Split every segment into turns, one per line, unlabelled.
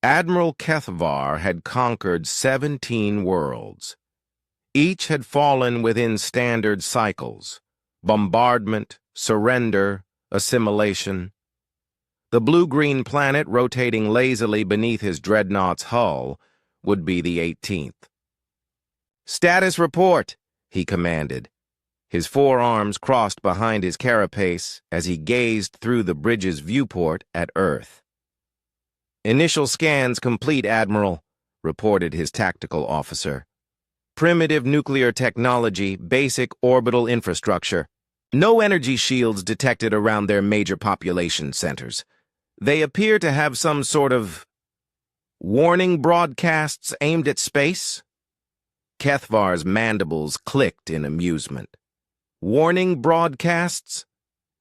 Admiral Kethvar had conquered 17 worlds. Each had fallen within standard cycles: bombardment, surrender, assimilation. The blue-green planet rotating lazily beneath his dreadnought's hull would be the 18th. "Status report," he commanded, his forearms crossed behind his carapace as he gazed through the bridge's viewport at Earth. "Initial scans complete, Admiral," reported his tactical officer. "Primitive nuclear technology, basic orbital infrastructure. No energy shields detected around their major population centers. They appear to have some sort of warning broadcasts aimed at space." Kethvar's mandibles clicked in amusement. "Warning broadcasts?"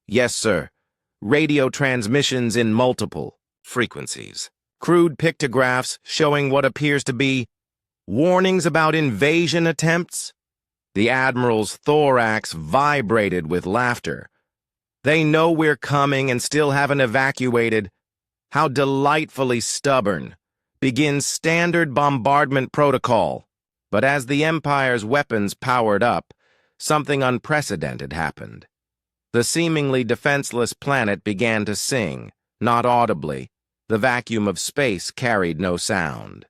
"Yes, sir. Radio transmissions in multiple frequencies. Crude pictographs showing what appears to be warnings about invasion attempts." The Admiral's thorax vibrated with laughter. "They know we're coming and still haven't evacuated. How delightfully stubborn. Begin standard bombardment protocol." But as the Empire's weapons powered up, something unprecedented happened. The seemingly defenseless planet began to sing, not audibly. The vacuum of space carried no sound.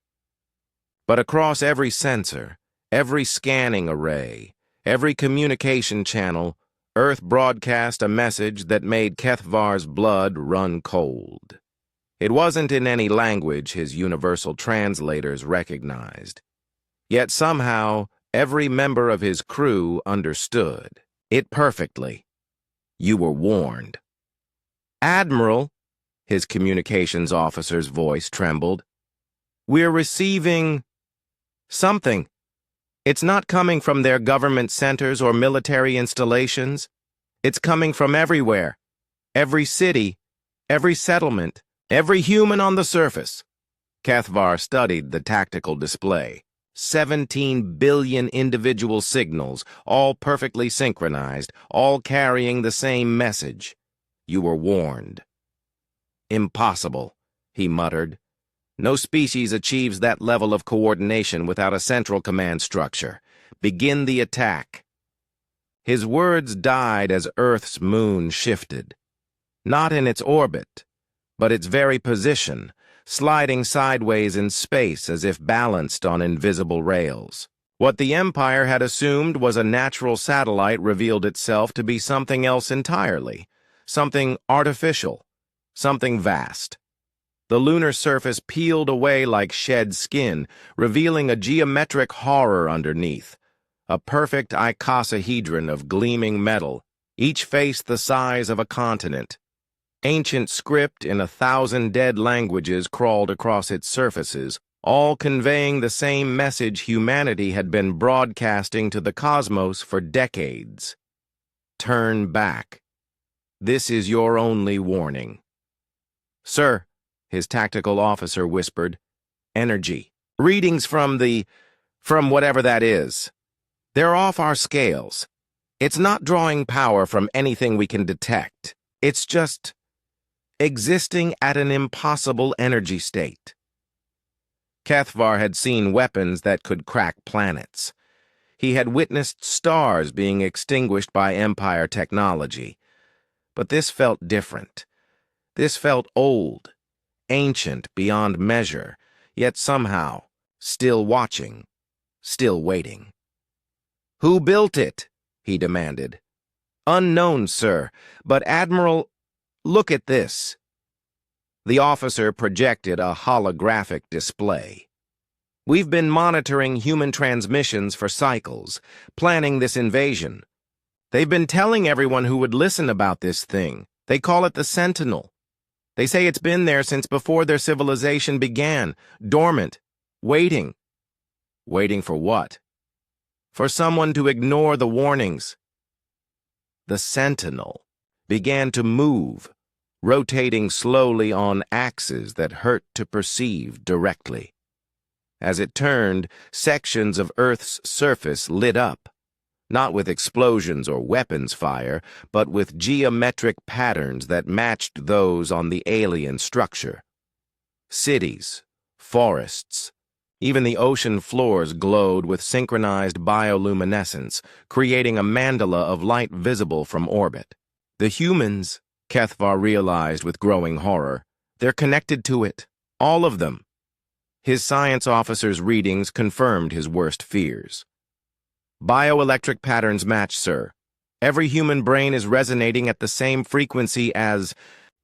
But across every sensor, every scanning array, every communication channel, Earth broadcast a message that made Kethvar's blood run cold. It wasn't in any language his universal translators recognized. Yet somehow, every member of his crew understood it perfectly. You were warned. "Admiral," his communications officer's voice trembled, "we're receiving something. It's not coming from their government centers or military installations. It's coming from everywhere. Every city, every settlement, every human on the surface." Kethvar studied the tactical display. 17 billion individual signals, all perfectly synchronized, all carrying the same message. You were warned. "Impossible," he muttered. "No species achieves that level of coordination without a central command structure. Begin the attack." His words died as Earth's moon shifted. Not in its orbit, but its very position, sliding sideways in space as if balanced on invisible rails. What the Empire had assumed was a natural satellite revealed itself to be something else entirely, something artificial, something vast. The lunar surface peeled away like shed skin, revealing a geometric horror underneath, a perfect icosahedron of gleaming metal, each face the size of a continent. Ancient script in 1,000 dead languages crawled across its surfaces, all conveying the same message humanity had been broadcasting to the cosmos for decades. Turn back. This is your only warning. "Sir," his tactical officer whispered, "energy. Readings from whatever that is. They're off our scales. It's not drawing power from anything we can detect. It's just existing at an impossible energy state." Kethvar had seen weapons that could crack planets. He had witnessed stars being extinguished by Empire technology. But this felt different. This felt old, ancient beyond measure, yet somehow still watching, still waiting. "Who built it?" he demanded. "Unknown, sir, but Admiral, look at this." The officer projected a holographic display. "We've been monitoring human transmissions for cycles, planning this invasion. They've been telling everyone who would listen about this thing. They call it the Sentinel. They say it's been there since before their civilization began, dormant, waiting." "Waiting for what?" "For someone to ignore the warnings." The Sentinel began to move, rotating slowly on axes that hurt to perceive directly. As it turned, sections of Earth's surface lit up, not with explosions or weapons fire, but with geometric patterns that matched those on the alien structure. Cities, forests. Even the ocean floors glowed with synchronized bioluminescence, creating a mandala of light visible from orbit. The humans, Kethvar realized with growing horror, they're connected to it. All of them. His science officer's readings confirmed his worst fears. Bioelectric patterns match, sir. Every human brain is resonating at the same frequency as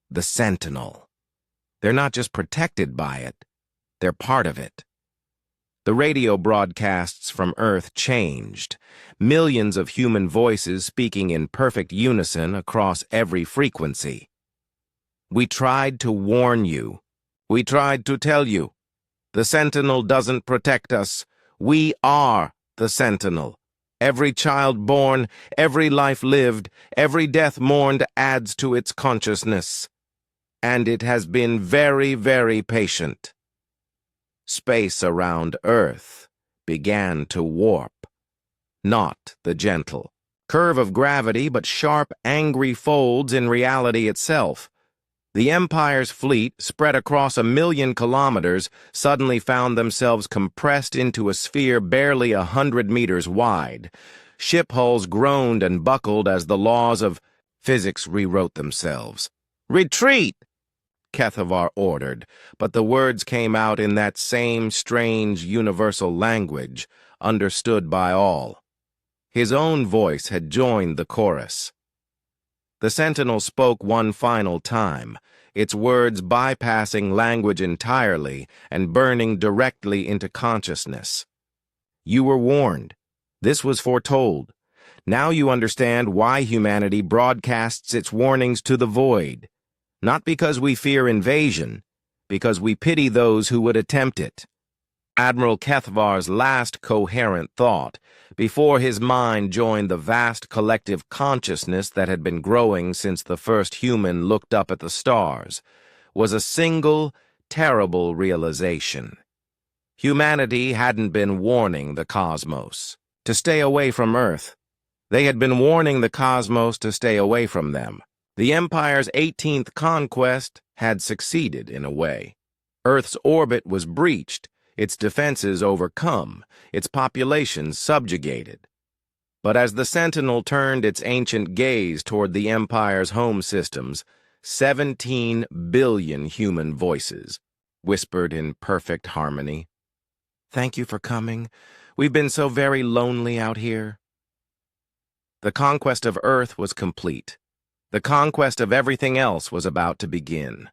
the Sentinel. They're not just protected by it, they're part of it. The radio broadcasts from Earth changed, millions of human voices speaking in perfect unison across every frequency. We tried to warn you. We tried to tell you. The Sentinel doesn't protect us. We are the Sentinel. Every child born, every life lived, every death mourned adds to its consciousness. And it has been very, very patient. Space around Earth began to warp. Not the gentle curve of gravity, but sharp, angry folds in reality itself. The Empire's fleet, spread across 1,000,000 kilometers, suddenly found themselves compressed into a sphere barely 100 meters wide. Ship hulls groaned and buckled as the laws of physics rewrote themselves. "Retreat!" Kethvar ordered, but the words came out in that same strange universal language, understood by all. His own voice had joined the chorus. The Sentinel spoke one final time, its words bypassing language entirely and burning directly into consciousness. You were warned. This was foretold. Now you understand why humanity broadcasts its warnings to the void. Not because we fear invasion, because we pity those who would attempt it. Admiral Kethvar's last coherent thought, before his mind joined the vast collective consciousness that had been growing since the first human looked up at the stars, was a single, terrible realization. Humanity hadn't been warning the cosmos to stay away from Earth. They had been warning the cosmos to stay away from them. The Empire's 18th conquest had succeeded in a way. Earth's orbit was breached, its defenses overcome, its population subjugated. But as the Sentinel turned its ancient gaze toward the Empire's home systems, 17 billion human voices whispered in perfect harmony. "Thank you for coming. We've been so very lonely out here." The conquest of Earth was complete. The conquest of everything else was about to begin.